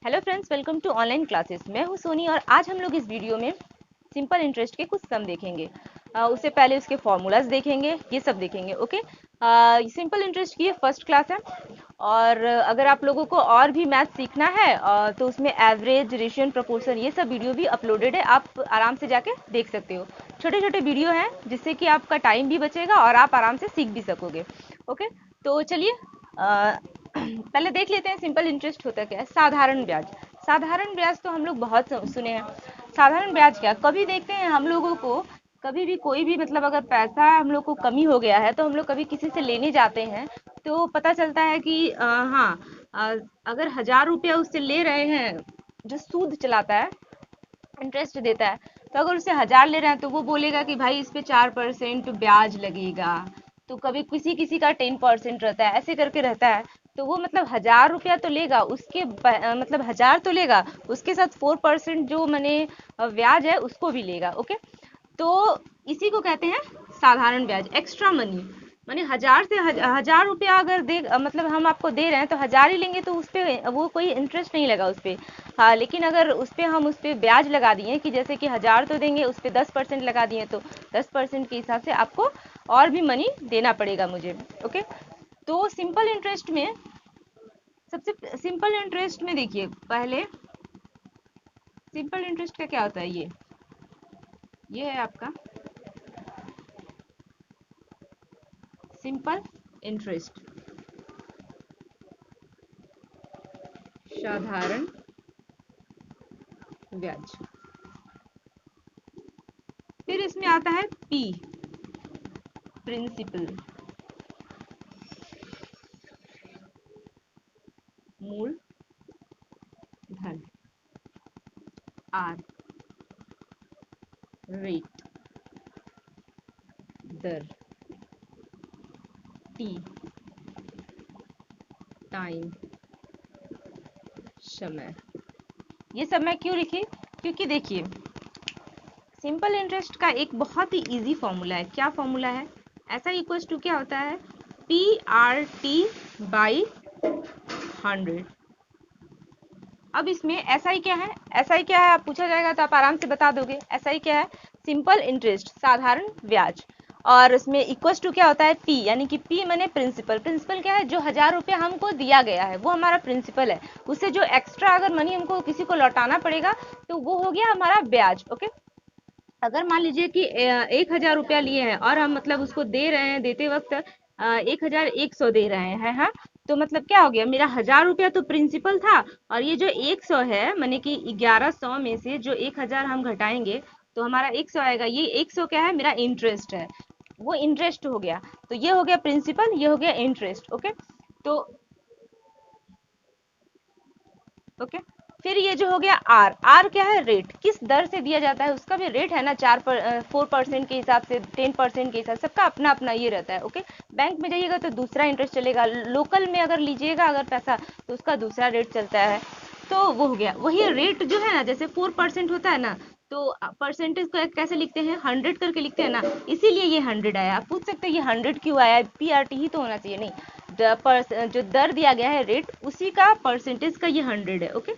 Hello friends, welcome to online classes. मैं हूं सोनी और आज हम लोग इस वीडियो में सिंपल इंटरेस्ट के कुछ सम देखेंगे। उससे पहले उसके फॉर्मूलाज देखेंगे, ये सब देखेंगे। ओके, सिंपल इंटरेस्ट की फर्स्ट क्लास है और अगर आप लोगों को और भी मैथ सीखना है तो उसमें एवरेज, रेशियो, प्रोपोर्शन, ये सब वीडियो भी अपलोडेड है, आप आराम से जाके देख सकते हो। छोटे छोटे वीडियो हैं जिससे कि आपका टाइम भी बचेगा और आप आराम से सीख भी सकोगे। ओके, तो चलिए पहले देख लेते हैं सिंपल इंटरेस्ट होता क्या है। साधारण ब्याज। साधारण ब्याज तो हम लोग बहुत सुने हैं। साधारण ब्याज क्या, कभी देखते हैं हम लोगों को, कभी भी कोई भी मतलब अगर पैसा हम लोग को कमी हो गया है तो हम लोग कभी किसी से लेने जाते हैं तो पता चलता है कि हाँ, अगर 1,000 रुपया उससे ले रहे हैं, जो सूद चलाता है, इंटरेस्ट देता है, तो अगर उससे 1,000 ले रहे हैं तो वो बोलेगा कि भाई इस पे 4% ब्याज लगेगा। तो कभी किसी किसी का 10% रहता है, ऐसे करके रहता है। तो वो मतलब 1,000 रुपया तो लेगा, उसके मतलब 1,000 तो लेगा, उसके साथ 4% जो मैंने ब्याज है उसको भी लेगा। ओके, तो इसी को कहते हैं साधारण ब्याज, एक्स्ट्रा मनी। माने 1,000 से 1,000 रुपया अगर दे मतलब हम आपको दे रहे हैं तो 1,000 ही लेंगे, तो उस पे वो कोई इंटरेस्ट नहीं लगा उस पे। हाँ, लेकिन अगर उस पे हम उस पे ब्याज लगा दिए कि जैसे कि 1,000 तो देंगे, उस पे 10% लगा दिए, तो 10% के हिसाब से आपको और भी मनी देना पड़ेगा मुझे। ओके, तो सिंपल इंटरेस्ट में, सबसे सिंपल इंटरेस्ट में देखिए, पहले सिंपल इंटरेस्ट का क्या होता है, ये है आपका सिंपल इंटरेस्ट, साधारण ब्याज। फिर इसमें आता है पी, प्रिंसिपल, मूल धन। आर, रेट, दर। टी, टाइम, समय। ये सब मैं क्यों लिखी, क्योंकि देखिए सिंपल इंटरेस्ट का एक बहुत ही इजी फॉर्मूला है। क्या फॉर्मूला है, ऐसा इक्वल्स टू क्या होता है, पी आर टी बाई 100। अब इसमें ऐसा ही क्या है, ऐसा ही क्या है, आप पूछा जाएगा तो आप आराम से बता दोगे। ऐसा ही क्या है, सिंपल इंटरेस्ट, साधारण ब्याज। और उसमें इक्वल्स टू क्या होता है, पी, यानी कि पी माने प्रिंसिपल। प्रिंसिपल क्या है, जो 1,000 रुपया हमको दिया गया है वो हमारा प्रिंसिपल है, उससे जो एक्स्ट्रा अगर मनी हमको किसी को लौटाना पड़ेगा तो वो हो गया हमारा ब्याज। ओके, अगर मान लीजिए कि 1,000 रुपया लिए हैं और हम मतलब उसको दे रहे हैं, देते वक्त 1,100 दे रहे हैं, हाँ, तो मतलब क्या हो गया, मेरा 1,000 रुपया तो प्रिंसिपल था, और ये जो 100 है, माने कि 1,100 में से जो 1,000 हम घटाएंगे तो हमारा 100 आएगा। ये 100 क्या है, मेरा इंटरेस्ट है, वो इंटरेस्ट हो गया। तो ये हो गया प्रिंसिपल, ये हो गया इंटरेस्ट। ओके, तो ओके, फिर ये जो हो गया आर। आर क्या है, रेट, किस दर से दिया जाता है, उसका भी रेट है ना, 4% के हिसाब से, 10% के हिसाब से, सबका अपना अपना ये रहता है। ओके, बैंक में जाइएगा तो दूसरा इंटरेस्ट चलेगा, लोकल में अगर लीजिएगा अगर पैसा तो उसका दूसरा रेट चलता है। तो वो हो गया, वही रेट जो है ना, जैसे 4% होता है ना, तो परसेंटेज को कैसे लिखते हैं, 100 करके लिखते हैं ना, इसीलिए ये 100 आया। आप पूछ सकते हैं ये 100 क्यों आया, पी आर टी ही तो होना चाहिए, नहीं, जो दर दिया गया है, रेट, उसी का परसेंटेज का ये 100 है। ओके,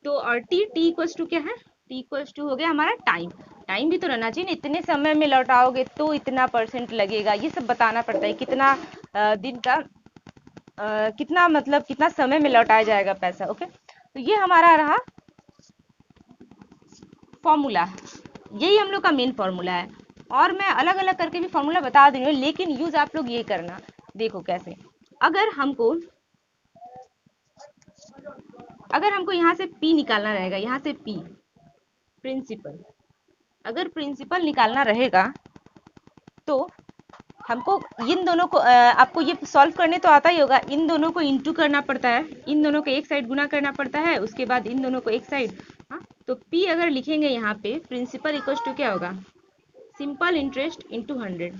तो और टी, टी इक्वल्स टू क्या है, टी इक्वल्स टू हो गया हमारा टाइम। टाइम भी तो रहना चाहिए ना, इतने समय में लौटाओगे तो इतना परसेंट लगेगा, ये सब बताना पड़ता है, कितना दिन का कितना मतलब कितना समय में लौटाया जाएगा पैसा। ओके, तो ये हमारा रहा फॉर्मूला, यही हम लोग का मेन फॉर्मूला है। और मैं अलग अलग करके भी फॉर्मूला बता दूंगी, लेकिन यूज आप लोग ये करना। देखो कैसे, अगर हमको अगर हमको यहाँ से पी निकालना रहेगा, यहाँ से पी, प्रिंसिपल, अगर प्रिंसिपल निकालना रहेगा तो हमको इन दोनों को आपको ये सॉल्व करने तो आता ही होगा, इन दोनों को इंटू करना पड़ता है, इन दोनों को एक साइड गुना करना पड़ता है, उसके बाद इन दोनों को एक साइड। हाँ, तो पी अगर लिखेंगे यहाँ पे, प्रिंसिपल इक्वल टू क्या होगा, simple interest into 100।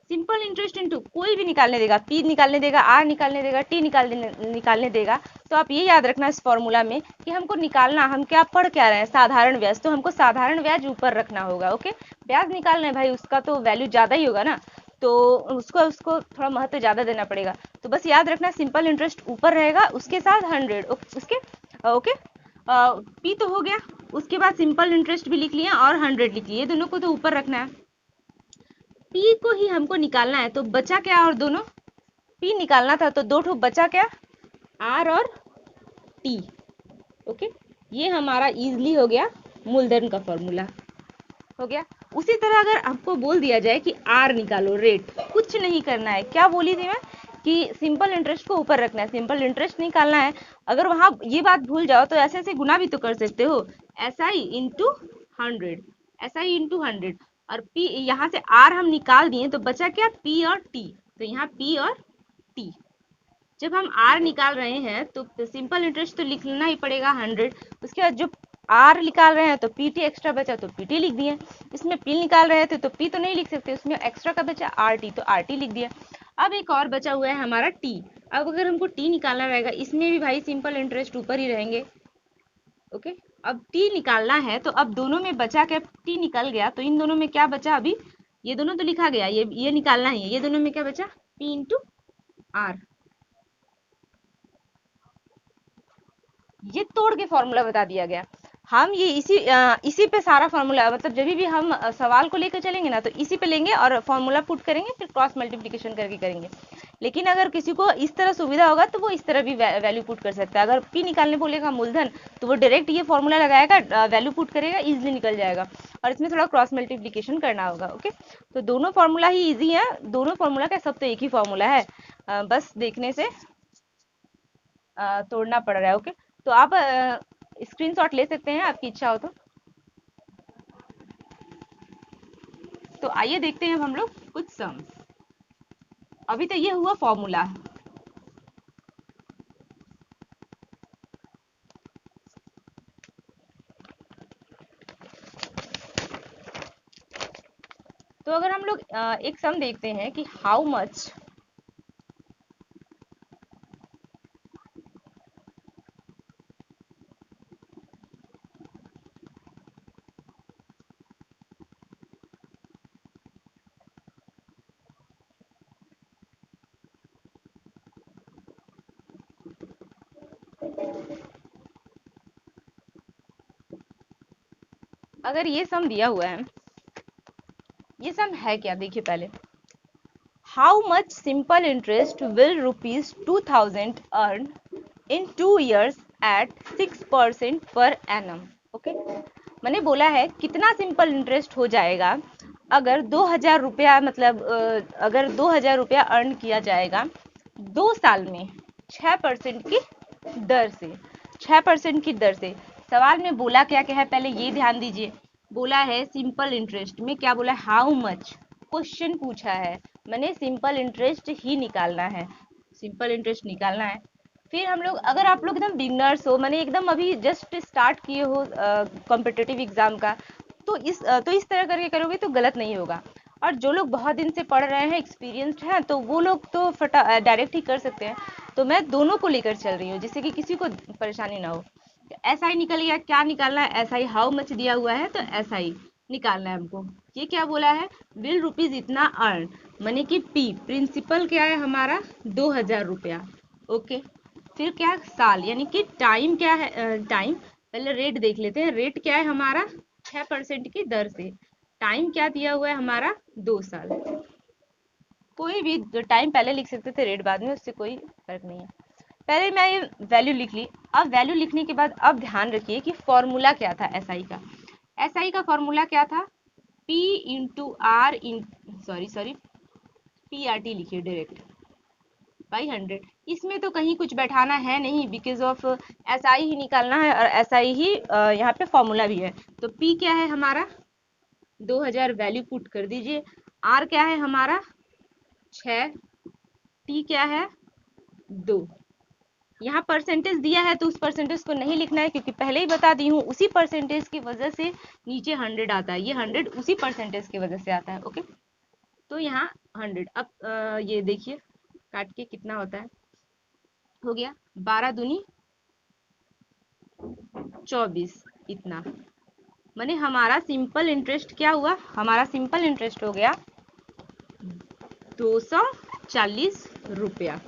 Simple interest into कोई भी निकालने देगा, पी निकालने देगा, आर निकालने देगा, टी निकालने देगा। तो आप ये याद रखना इस फॉर्मूला में कि हमको निकालना, हम क्या पढ़ क्या रहे हैं, साधारण ब्याज, तो हमको साधारण ब्याज ऊपर रखना होगा। ओके, ब्याज निकालना है भाई, उसका तो वैल्यू ज्यादा ही होगा ना, तो उसको उसको थोड़ा महत्व ज्यादा देना पड़ेगा। तो बस याद रखना सिंपल इंटरेस्ट ऊपर रहेगा, उसके साथ 100। उसके ओके, पी तो हो गया, उसके बाद सिंपल इंटरेस्ट भी लिख लिया और 100 लिख लिया, दोनों को तो ऊपर रखना है। पी को ही हमको निकालना है, तो बचा क्या? और दोनों पी निकालना था तो दो ठो बचा क्या? आर और टी। ओके, ये हमारा इजली हो गया मूलधन का फॉर्मूला हो गया। उसी तरह अगर आपको बोल दिया जाए कि आर निकालो, रेट, कुछ नहीं करना है, क्या बोली थी मैं कि सिंपल इंटरेस्ट को ऊपर रखना है, सिंपल इंटरेस्ट निकालना है। अगर वहां ये बात भूल जाओ तो ऐसे ऐसे गुना भी तो कर सकते हो, S I into 100, S I into 100, और पी यहाँ से आर हम निकाल दिए तो बचा क्या? पी और टी, तो यहाँ पी और टी। जब हम आर निकाल रहे हैं तो सिंपल इंटरेस्ट तो लिखना ही पड़ेगा 100, उसके बाद जो आर निकाल रहे हैं तो पीटी एक्स्ट्रा बचा तो पीटी लिख दिए, इसमें पी निकाल रहे थे तो पी तो नहीं लिख सकते, उसमें एक्स्ट्रा का बचा आरटी तो आरटी लिख दिया। अब एक और बचा हुआ है हमारा टी। अब अगर हमको टी निकालना रहेगा, इसमें भी भाई सिंपल इंटरेस्ट ऊपर ही रहेंगे। ओके, अब टी निकालना है तो अब दोनों में बचा क्या? टी निकल गया तो इन दोनों में क्या बचा? अभी ये दोनों तो लिखा गया, ये निकालना ही है, ये दोनों में क्या बचा? P into R. ये तोड़ के फॉर्मूला बता दिया गया। हम ये इसी पे सारा फॉर्मूला, मतलब जब भी हम सवाल को लेकर चलेंगे ना तो इसी पे लेंगे और फॉर्मूला पुट करेंगे, फिर क्रॉस मल्टीप्लिकेशन करके करेंगे। लेकिन अगर किसी को इस तरह सुविधा होगा तो वो इस तरह भी वैल्यू पुट कर सकता है। अगर पी निकालने बोलेगा मूलधन तो वो डायरेक्ट ये फॉर्मूला लगाएगा, वैल्यू पुट करेगा, इजिली निकल जाएगा। और इसमें थोड़ा क्रॉस मल्टीप्लिकेशन करना होगा। ओके, तो दोनों फॉर्मूला ही ईजी है, दोनों फॉर्मूला का सब तो एक ही फॉर्मूला है, बस देखने से तोड़ना पड़ रहा है। ओके, तो आप स्क्रीनशॉट ले सकते हैं आपकी इच्छा हो तो आइए देखते हैं हम लोग कुछ सम्स। अभी तो ये हुआ फॉर्मूला। तो अगर हम लोग एक सम देखते हैं कि हाउ मच अगर ये सम दिया हुआ है, ये सम है क्या? देखिए पहले, how much simple interest will rupees 2000 earn in 2 years at 6% per annum. Okay, मैंने बोला है कितना सिंपल इंटरेस्ट हो जाएगा अगर 2000 रुपया, मतलब अगर 2000 रुपया अर्न किया जाएगा 2 साल में 6% की दर से, 6% की दर से। सवाल में बोला क्या क्या है पहले ये ध्यान दीजिए। बोला है सिंपल इंटरेस्ट में, क्या बोला? How much. क्वेश्चन पूछा है, मैंने सिंपल इंटरेस्ट ही निकालना है, सिंपल इंटरेस्ट निकालना है। फिर हम लोग, अगर आप लोग एकदम बिगनर्स हो, मैंने एकदम अभी जस्ट स्टार्ट किए हो कॉम्पिटिटिव एग्जाम का, तो इस तरह करके करोगे तो गलत नहीं होगा। और जो लोग बहुत दिन से पढ़ रहे हैं, एक्सपीरियंस्ड हैं, तो वो लोग तो डायरेक्ट ही कर सकते हैं। तो मैं दोनों को लेकर चल रही हूँ जिससे कि किसी को परेशानी ना हो। एस आई निकल गया, क्या निकालना है? एस आई, हाउ मच दिया हुआ है तो एस आई निकालना है हमको। ये क्या बोला है? विल रुपीज इतना अर्न, माने कि पी प्रिंसिपल क्या है हमारा? 2000 रुपया। ओके, फिर क्या? साल, यानी कि टाइम क्या है? टाइम, पहले रेट देख लेते हैं। रेट क्या है हमारा? 6% की दर से। टाइम क्या दिया हुआ है हमारा? 2 साल। कोई भी टाइम पहले लिख सकते थे, रेट बाद में, उससे कोई फर्क नहीं है। पहले मैं ये वैल्यू लिख ली। अब वैल्यू लिखने के बाद अब ध्यान रखिए कि फॉर्मूला क्या था एसआई का। एसआई का फॉर्मूला क्या था? P into R in, sorry P R T लिखिए डायरेक्ट बाई 100। इसमें तो कहीं कुछ बैठाना है नहीं, बिकॉज ऑफ एस आई ही निकालना है और एस आई ही यहाँ पे फॉर्मूला भी है। तो पी क्या है हमारा? 2000 वैल्यू पुट कर दीजिए। आर क्या है हमारा? 6। टी क्या है? 2। यहाँ परसेंटेज दिया है तो उस परसेंटेज को नहीं लिखना है, क्योंकि पहले ही बता दी हूँ उसी परसेंटेज की वजह से नीचे 100 आता है। ये 100 उसी परसेंटेज की वजह से आता है। ओके, तो यहाँ 100। अब ये देखिए काट के कितना होता है, हो गया 12 दूनी 24, इतना। माने हमारा सिंपल इंटरेस्ट क्या हुआ? हमारा सिंपल इंटरेस्ट हो गया 240 रुपया।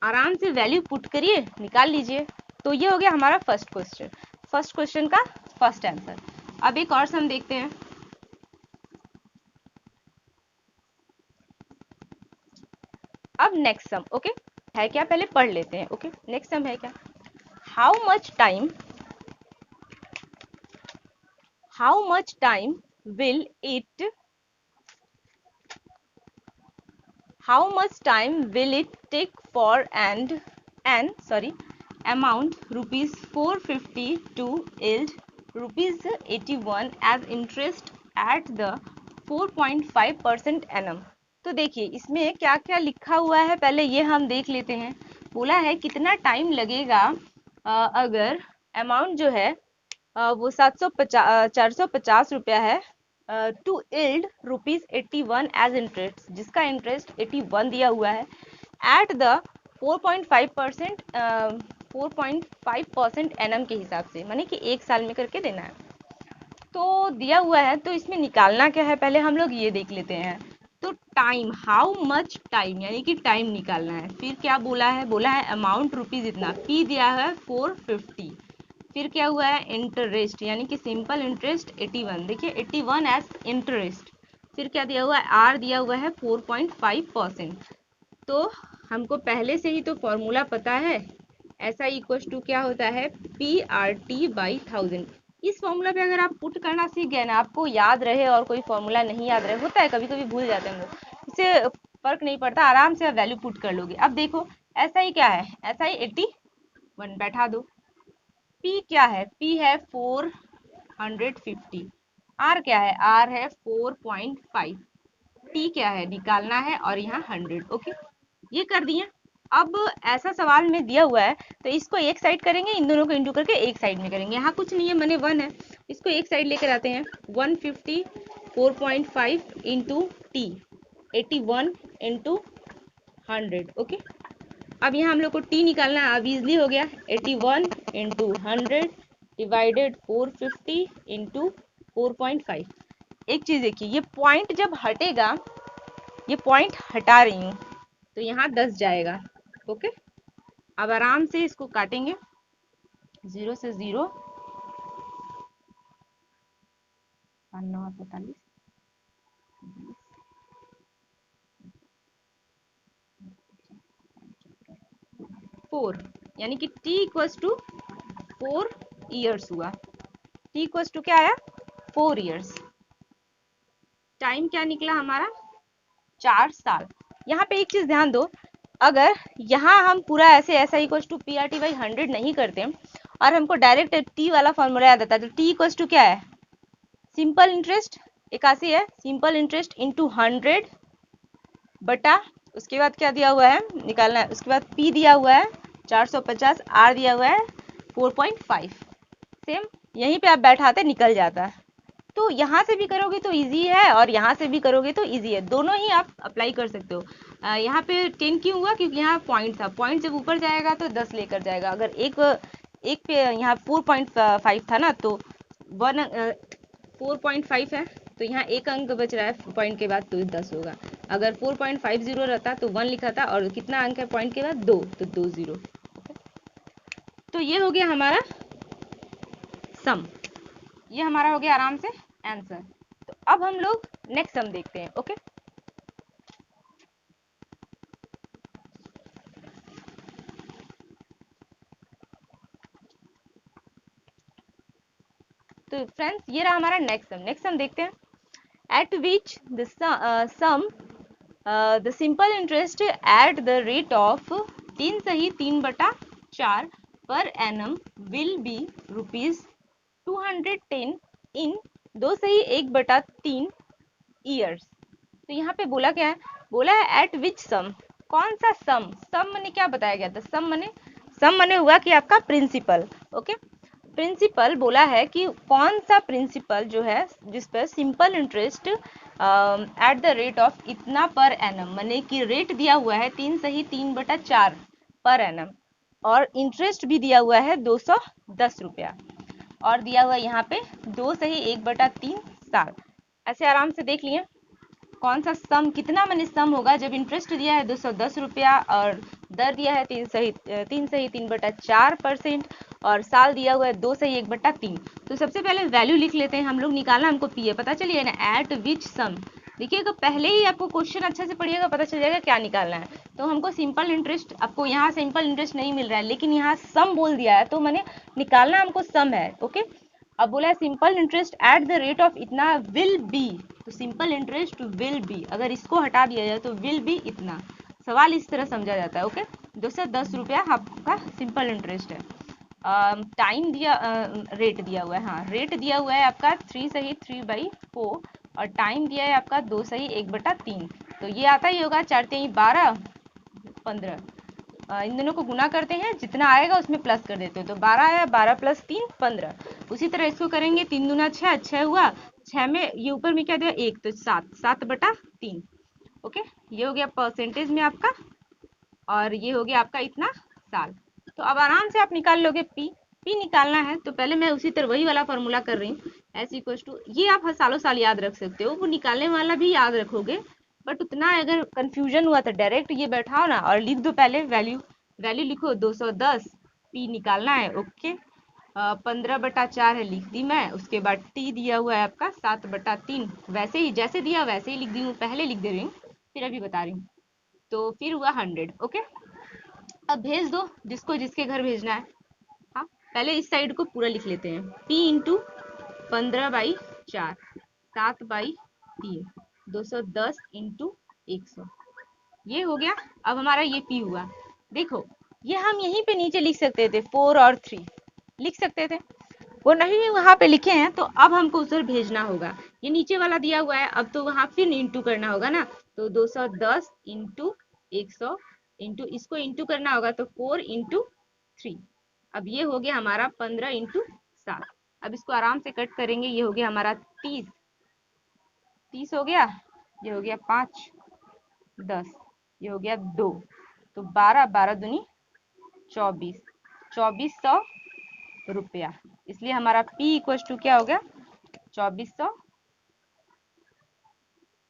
आराम से वैल्यू पुट करिए, निकाल लीजिए। तो ये हो गया हमारा फर्स्ट क्वेश्चन का फर्स्ट आंसर। अब एक और सम देखते हैं। अब नेक्स्ट सम, ओके, है क्या पहले पढ़ लेते हैं। ओके, नेक्स्ट सम है क्या, how much time will it take for an amount rupees 450 to yield rupees 81 as interest at the 4.5% annum। तो देखिए इसमें क्या क्या लिखा हुआ है, पहले ये हम देख लेते हैं। बोला है कितना टाइम लगेगा अगर अमाउंट जो है वो 450 रुपया है, to yield rupees 81 as interest, जिसका इंटरेस्ट 81 दिया हुआ है एट द 4.5% एनम के हिसाब से, माने कि एक साल में करके देना है। तो दिया हुआ है, तो इसमें निकालना क्या है पहले हम लोग ये देख लेते हैं। तो टाइम, हाउ मच टाइम, यानी कि टाइम निकालना है। फिर क्या बोला है, बोला है अमाउंट रुपीज इतना, पी दिया है 450, फिर क्या हुआ है इंटरेस्ट, यानी कि सिंपल इंटरेस्ट 81, देखिए 81 एज इंटरेस्ट। फिर क्या दिया हुआ है, आर दिया हुआ है 4.5%। तो हमको पहले से ही तो फॉर्मूला पता है, ऐसा इक्वल टू क्या होता है, पी आर टी बाई 1000। इस फॉर्मूला पे अगर आप पुट करना सीख गए ना, आपको याद रहे और कोई फॉर्मूला नहीं याद रहे, होता है कभी कभी भूल जाते हैं हम लोग, इससे फर्क नहीं पड़ता, आराम से आप वैल्यू पुट कर लोगे। अब देखो ऐसा ही क्या है, ऐसा ही 81 बैठा दो। P क्या है, P है 450, R क्या है, R है 4.5, T क्या है निकालना है, और यहाँ 100। ओके, ये कर दिए। अब ऐसा सवाल में दिया हुआ है तो इसको एक साइड करेंगे, इन दोनों को इंटू करके एक साइड में करेंगे। यहाँ कुछ नहीं है, मैंने 1 है, इसको एक साइड लेकर आते हैं। 150 4.5 इंटू टी, 81 इंटू 100। ओके, अब यहाँ हम लोग को टी निकालना है, अब इजली हो गया, 81 इंटू 100 डिवाइडेड 450 इंटू 4.5। एक चीज देखिए, ये पॉइंट जब हटेगा, ये पॉइंट हटा रही हूँ तो यहाँ 10 जाएगा। ओके, अब आराम से इसको काटेंगे, 0 से 0, 9 4, यानी कि t इक्वल्स टू 4 ईयर्स हुआ। t इक्वल्स टू क्या आया, 4 ईयर्स। टाइम क्या निकला हमारा, 4 साल। यहाँ पे एक चीज ध्यान दो, अगर यहाँ हम पूरा ऐसे ऐसा equals to P R T by 100 नहीं करते और हमको डायरेक्ट टी वाला फॉर्मूला याद आता, तो टी इक्वल्स टू क्या है, सिंपल इंटरेस्ट 81 है, सिंपल इंटरेस्ट इंटू 100 बटा, उसके बाद क्या दिया हुआ है निकालना है, उसके बाद P दिया हुआ है 450, R दिया हुआ है 4.5, सेम यहीं पे आप बैठाते निकल जाता है। तो यहाँ से भी करोगे तो इजी है और यहाँ से भी करोगे तो इजी है, दोनों ही आप अप्लाई कर सकते हो। यहाँ पे 10 क्यों हुआ, क्योंकि यहाँ पॉइंट था, पॉइंट जब ऊपर जाएगा तो 10 लेकर जाएगा। अगर एक पे यहाँ 4.5 था ना, तो 4.5 है तो यहाँ एक अंक बच रहा है पॉइंट के बाद, तो 10 होगा। अगर 4.50 रहता तो 1 लिखा था, और कितना अंक है पॉइंट के बाद, 2, तो 2 0। तो ये हो गया हमारा सम, ये हमारा हो गया आराम से आंसर। तो अब हम लोग नेक्स्ट सम देखते हैं। ओके, तो फ्रेंड्स ये रहा हमारा नेक्स्ट सम देखते हैं। At which the sum the simple interest at the rate of 3 सही 3/4 per annum will be rupees 210 in 2 सही 1/3 ईयर्स। तो यहाँ पे बोला क्या है, बोला है एट विच सम, कौन सा सम, सम मने क्या बताया गया था, सम मने हुआ कि आपका प्रिंसिपल। ओके, प्रिंसिपल बोला है कि कौन सा प्रिंसिपल जो है जिस पर simple interest at the rate of इतना पर एनम, माने कि रेट दिया हुआ है 3 सही 3/4 पर एनम, और इंटरेस्ट भी दिया हुआ है 210 रुपया, और दिया हुआ यहाँ पे 2 सही 1/3 साल। ऐसे आराम से देख लिए। कौन सा सम, कितना मैंने सम होगा जब इंटरेस्ट दिया है 210 रुपया और दर दिया है 3/4% और साल दिया हुआ है 2/1/3। तो सबसे पहले वैल्यू लिख लेते हैं हम लोग, निकालना हमको पी है, पता चलिए ना, एट विच सम। देखिएगा पहले ही आपको क्वेश्चन अच्छे से पढ़िएगा, पता चल जाएगा क्या निकालना है। तो हमको सिंपल इंटरेस्ट, आपको यहाँ सिंपल इंटरेस्ट नहीं मिल रहा है लेकिन यहाँ सम बोल दिया है, तो मैंने निकालना हमको सम है। ओके, अब बोला है simple interest at the rate of इतना विल बी, तो सिंपल इंटरेस्ट विल बी, अगर इसको हटा दिया जाए तो विल बी इतना। सवाल इस तरह समझा जाता है। ओके, 210 रुपया आपका सिंपल इंटरेस्ट है। टाइम दिया, रेट दिया हुआ है, हाँ रेट दिया हुआ है आपका 3/3/4 और टाइम दिया है आपका 2/1/3। तो ये आता ही होगा 4×3 12 15। इन दोनों को गुना करते हैं, जितना आएगा उसमें प्लस कर देते हैं, तो 12 आया, 12 + 3 15। उसी तरह इसको करेंगे, 3 दूना 6, 6 हुआ, 6 में ये ऊपर में क्या दिया 1, तो 7, 7/3। ओके, ये हो गया परसेंटेज में आपका और ये हो गया आपका इतना साल। तो अब आराम से आप निकाल लोगे पी। पी निकालना है तो पहले मैं उसी तरह वही वाला फॉर्मूला कर रही हूँ, एस इक्वल टू, ये आप सालों साल याद रख सकते हो, वो निकालने वाला भी याद रखोगे, बट उतना अगर कंफ्यूजन हुआ तो डायरेक्ट ये बैठाओ ना और लिख दो, पहले वैल्यू, वैल्यू लिखो 210, पी निकालना है। ओके, 15/4 है लिख दी मैं, उसके बाद टी दिया हुआ है आपका 7/3, वैसे ही जैसे दिया वैसे ही लिख दी हूँ, पहले लिख दे रही हूँ फिर अभी बता रही हूँ। तो फिर हुआ 100। ओके, अब भेज दो जिसको जिसके घर भेजना है। हाँ, पहले इस साइड को पूरा लिख लेते हैं, P इंटू 15/4, 7/3, 210 इंटू 100, ये हो गया। अब हमारा ये P हुआ। देखो ये हम यहीं पे नीचे लिख सकते थे, 4 और 3 लिख सकते थे, वो नहीं वहां पे लिखे हैं, तो अब हमको उधर भेजना होगा। ये नीचे वाला दिया हुआ है, अब तो वहां फिर इंटू करना होगा ना, तो 210 इंटू 100 इंटू इसको इंटू करना होगा, तो 4 इंटू 3। अब ये हो गया हमारा 15 इंटू 7। अब इसको आराम से कट करेंगे, ये हो गया हमारा 30, 30 हो गया, ये हो गया 5, 10, ये हो गया 2, तो 12, 12 दूनी 24, 2400 रुपया। इसलिए हमारा P इक्वल टू क्या हो गया, 2400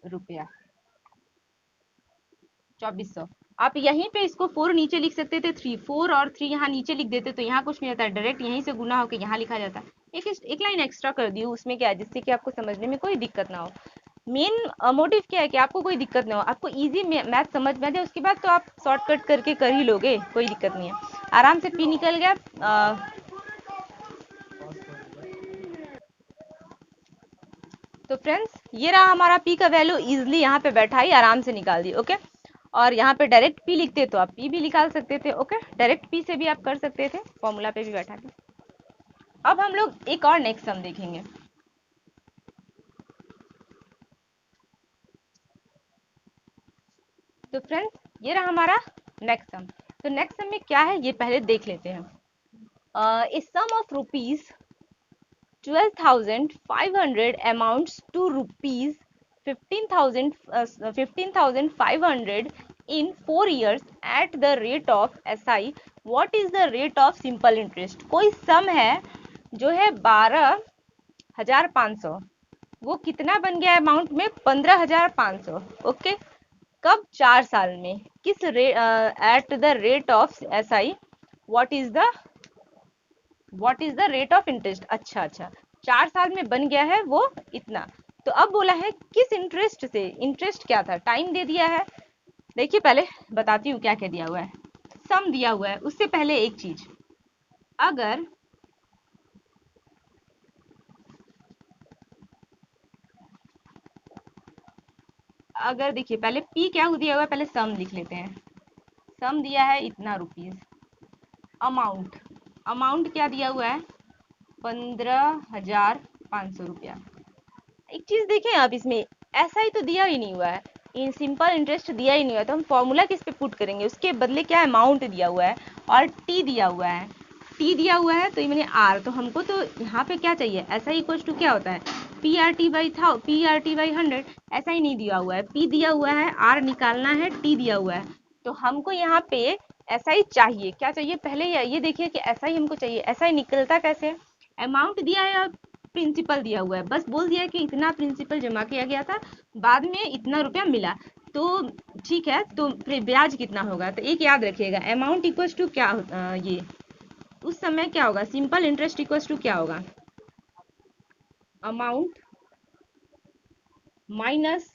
रुपया, 2400। आप यहीं पे इसको 4 नीचे लिख सकते थे, 3, 4 और 3 यहाँ नीचे लिख देते तो यहाँ कुछ नहीं होता, डायरेक्ट यहीं से गुना होकर यहाँ लिखा जाता। एक लाइन एक्स्ट्रा कर दी हूँ, उसमें क्या है, जिससे कि आपको समझने में कोई दिक्कत ना हो। मेन मोटिव क्या है कि आपको कोई दिक्कत ना हो, आपको इजी मैथ समझ में आ जाए, उसके बाद तो आप शॉर्टकट करके कर ही लोगे, कोई दिक्कत नहीं है। आराम से P निकल गया। तो फ्रेंड्स ये रहा हमारा P का वैल्यू, इजिली यहाँ पे बैठा ही आराम से निकाल दी। ओके, और यहाँ पे डायरेक्ट P लिखते तो आप P भी निकाल सकते थे। ओके, डायरेक्ट P से भी आप कर सकते थे, फॉर्मूला पे भी बैठा के। अब हम लोग एक और नेक्स्ट सम देखेंगे। तो फ्रेंड्स ये रहा हमारा नेक्स्ट सम। तो नेक्स्ट सम में क्या है ये पहले देख लेते हैं। ए सम of rupees 12,500 amounts to rupees 15,500 in 4 years at the rate of SI. What is the rate of simple interest? कोई सम है जो है 12,500, वो कितना बन गया अमाउंट में, 15,500। ओके, कब, 4 साल में, किस eight the rate of SI, what is the rate of interest. अच्छा अच्छा, 4 साल में बन गया है वो इतना। तो अब बोला है किस इंटरेस्ट से, इंटरेस्ट क्या था, टाइम दे दिया है। देखिए पहले बताती हूँ क्या क्या दिया हुआ है, सम दिया हुआ है, उससे पहले एक चीज, अगर देखिए पहले P क्या दिया हुआ है, पहले सम लिख लेते हैं। सम दिया है इतना रुपीज, अमाउंट, अमाउंट क्या दिया हुआ है, 15,500 रुपया। एक चीज देखें आप, इसमें ऐसा ही तो दिया ही नहीं हुआ है, इन सिंपल इंटरेस्ट दिया ही नहीं हुआ, तो हम फॉर्मूला किस पे पुट करेंगे, उसके बदले क्या अमाउंट दिया हुआ है और टी दिया हुआ है, टी दिया हुआ है तो ये मैंने आर, तो हमको तो यहाँ पे क्या चाहिए, ऐसा ही इक्वल टू क्या होता है, PRT/100, ऐसा ही नहीं दिया हुआ है, P दिया हुआ है, आर निकालना है, टी दिया हुआ है, तो हमको यहाँ पे ऐसा ही चाहिए। क्या चाहिए, पहले ये देखिए कि ऐसा ही हमको चाहिए, ऐसा ही निकलता कैसे, अमाउंट दिया है प्रिंसिपल दिया हुआ है, बस बोल दिया है कि इतना प्रिंसिपल जमा किया गया था, बाद में इतना रुपया मिला। तो ठीक है, तो फिर ब्याज कितना होगा, तो एक याद रखिएगा, अमाउंट इक्वल टू क्या ये उस समय क्या होगा, सिंपल इंटरेस्ट इक्वल टू क्या होगा, अमाउंट माइनस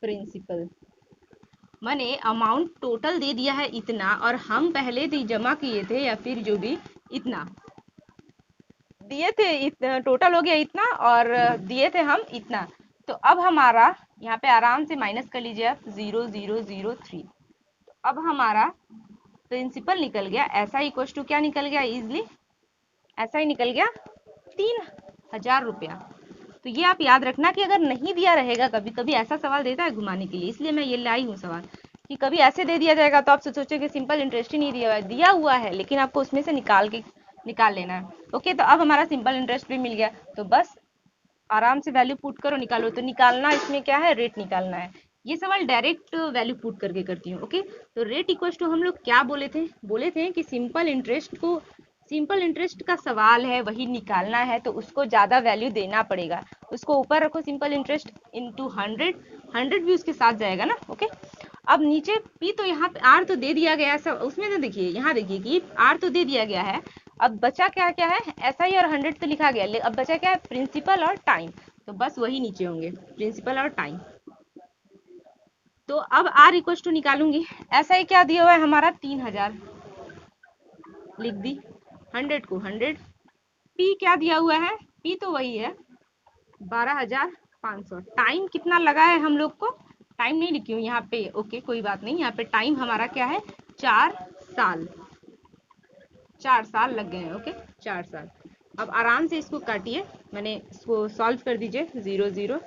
प्रिंसिपल। माने अमाउंट टोटल दे दिया है इतना, और हम पहले से जमा किए थे या फिर जो भी इतना दिए थे, इतना टोटल हो गया इतना, और दिए थे हम इतना। तो अब हमारा यहाँ पे आराम से माइनस कर लीजिए आप, 0003। तो अब हमारा प्रिंसिपल निकल गया, ऐसा इक्वल टू क्या निकल गया, इजली ऐसा ही निकल गया, 3000 रुपया। तो ये आप याद रखना कि अगर नहीं दिया रहेगा, कभी कभी ऐसा सवाल देता है घुमाने के लिए, इसलिए मैं ये लाई हूँ सवाल, कि कभी ऐसे दे दिया जाएगा तो आप सोचो कि सिंपल इंटरेस्ट ही नहीं दिया हुआ है, लेकिन आपको उसमें से निकाल लेना है। ओके, तो अब हमारा सिंपल इंटरेस्ट भी मिल गया, तो बस आराम से वैल्यू पुट करो, निकालो। तो निकालना इसमें क्या है, रेट निकालना है। ये सवाल डायरेक्ट वैल्यू पुट करके करती हूँ। ओके, तो रेट इक्वल टू हम लोग क्या बोले थे कि सिंपल इंटरेस्ट का सवाल है, वही निकालना है, तो उसको ज्यादा वैल्यू देना पड़ेगा। उसको ऊपर रखो, सिंपल इंटरेस्ट इंटू 100 भी उसके साथ जाएगा ना। ओके, अब नीचे पी तो यहाँ पे आर तो दे दिया गया है सब उसमें, तो देखिए यहाँ देखिए कि आर तो दे दिया गया है, अब बचा क्या क्या है, ऐसा ही, और 100 तो लिखा गया, अब बचा क्या है, प्रिंसिपल और टाइम। तो बस वही नीचे होंगे, प्रिंसिपल और टाइम। तो अब आर इक्वल टू निकालूंगी, ऐसा ही क्या दिया हुआ है हमारा, 3000 लिख दी, 100 को 100, पी क्या दिया हुआ है, पी तो वही है 12500। टाइम कितना लगा है हम लोग को, टाइम नहीं लिखी हूँ यहाँ पे, ओके कोई बात नहीं, यहाँ पे टाइम हमारा क्या है, 4 साल, 4 साल लग गए हैं। ओके, 4 साल। अब आराम से इसको काटिए, मैंने इसको सॉल्व कर दीजिए, 00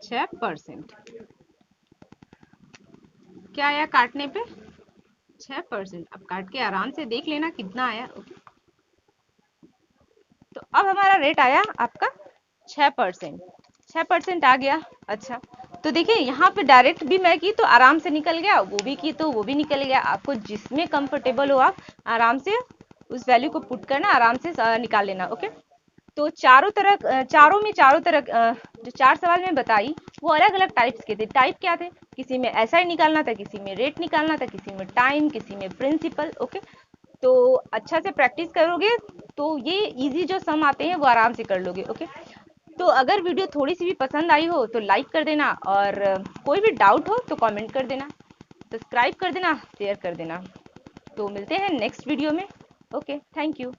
6%। क्या आया काटने पे, 6%। अब काट के आराम से देख लेना कितना आया। ओके, तो अब हमारा रेट आया आपका 6%, 6% आ गया। अच्छा, तो देखिए यहाँ पे डायरेक्ट भी मैं की तो आराम से निकल गया, वो भी की तो वो भी निकल गया। आपको जिसमें कंफर्टेबल हो आप आराम से उस वैल्यू को पुट करना, आराम से निकाल लेना। ओके, तो चारों तरह जो 4 सवाल में बताई वो अलग अलग टाइप्स के थे। टाइप क्या थे, किसी में ऐसा ही निकालना था, किसी में रेट निकालना था, किसी में टाइम, किसी में प्रिंसिपल। ओके, तो अच्छा से प्रैक्टिस करोगे तो ये इजी जो सम आते हैं वो आराम से कर लोगे। ओके, तो अगर वीडियो थोड़ी सी भी पसंद आई हो तो लाइक कर देना, और कोई भी डाउट हो तो कमेंट कर देना, सब्सक्राइब कर देना, शेयर कर देना। तो मिलते हैं नेक्स्ट वीडियो में। Okay, thank you.